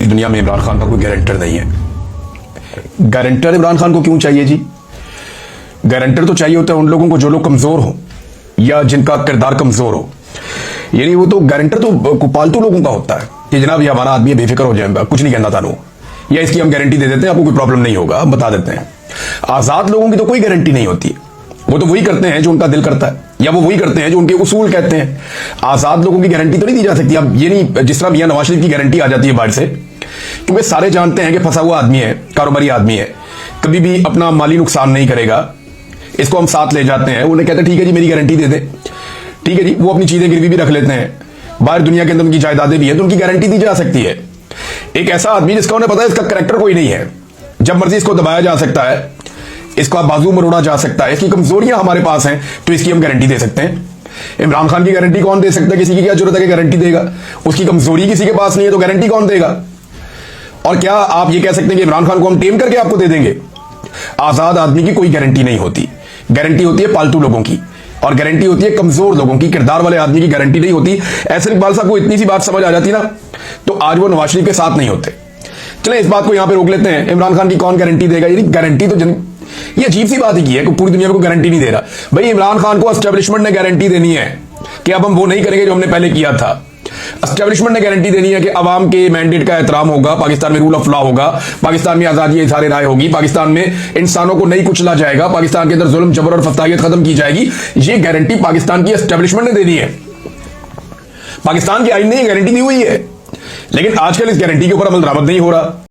इस दुनिया में इमरान खान का कोई गारंटर नहीं है। गारंटर इमरान खान को क्यों चाहिए जी? गारंटर तो चाहिए होता है उन लोगों को जो लोग कमजोर हो या जिनका किरदार कमजोर हो। यानी वो तो गारंटर तो पालतू लोगों का होता है कि जनाब ये हमारा आदमी बेफिक्र हो जाए, कुछ नहीं कहना था, या इसकी हम गारंटी दे देते हैं, आपको कोई प्रॉब्लम नहीं होगा, हम बता देते हैं। आजाद लोगों की तो कोई गारंटी नहीं होती, वो तो वही करते हैं जो उनका दिल करता है, या वो वही करते हैं जो उनके उसूल कहते हैं। आजाद लोगों की गारंटी तो नहीं दी जा सकती। अब ये नहीं जिस तरह मियां नवाज शरीफ की गारंटी आ जाती है बाहर से, क्योंकि सारे जानते हैं कि फंसा हुआ आदमी है, कारोबारी आदमी है, कभी भी अपना माली नुकसान नहीं करेगा, इसको हम साथ ले जाते हैं। उन्हें कहते हैं ठीक है जी मेरी गारंटी दे दे, ठीक है जी। वो अपनी चीजें गिरवी भी रख लेते हैं, बाहर दुनिया के अंदर उनकी जायदादें भी है, तो उनकी गारंटी दी जा सकती है। एक ऐसा आदमी जिसका उन्हें पता है इसका कैरेक्टर कोई नहीं है, जब मर्जी इसको दबाया जा सकता है, इसका बाजू मरोड़ा जा सकता है, इसकी कमजोरियां हमारे पास हैं, तो इसकी हम गारंटी दे सकते हैं। इमरान खान की गारंटी कौन दे सकता है? किसी की क्या जरूरत है कि गारंटी देगा? उसकी कमजोरी किसी के पास नहीं है, तो गारंटी कौन देगा? और क्या आप ये कह सकते हैं कि इमरान खान को हम टेम करके आपको दे देंगे? आजाद आदमी की कोई गारंटी नहीं होती। गारंटी होती है पालतू लोगों की, और गारंटी होती है कमजोर लोगों की। किरदार वाले आदमी की गारंटी नहीं होती। ऐसे इकबाल साहब को इतनी सी बात समझ आ जाती ना, तो आज वो नवाज शरीफ के साथ नहीं होते। चले इस बात को यहां पे रोक लेते हैं। इमरान खान की कौन गारंटी देगा? यानी गारंटी तो ये अजीब सी बात ही की है कि पूरी दुनिया में कोई गारंटी नहीं दे रहा। भाई इमरान खान को एस्टेब्लिशमेंट ने गारंटी देनी है कि अब हम वो नहीं करेंगे जो हमने पहले किया था। एस्टेब्लिशमेंट ने गारंटी देनी है कि अवाम के मैंडेट का एहतराम होगा, पाकिस्तान में रूल ऑफ लॉ होगा, पाकिस्तान में आजादी इज़हार राय होगी, पाकिस्तान में इंसानों को नहीं कुचला जाएगा, पाकिस्तान के अंदर जुल्म जबर और फसादियत खत्म की जाएगी। ये गारंटी पाकिस्तान की एस्टेब्लिशमेंट ने देनी है। पाकिस्तान की आईन ने ये गारंटी दी हुई है, लेकिन आजकल इस गारंटी के ऊपर अमल दरामद नहीं हो रहा।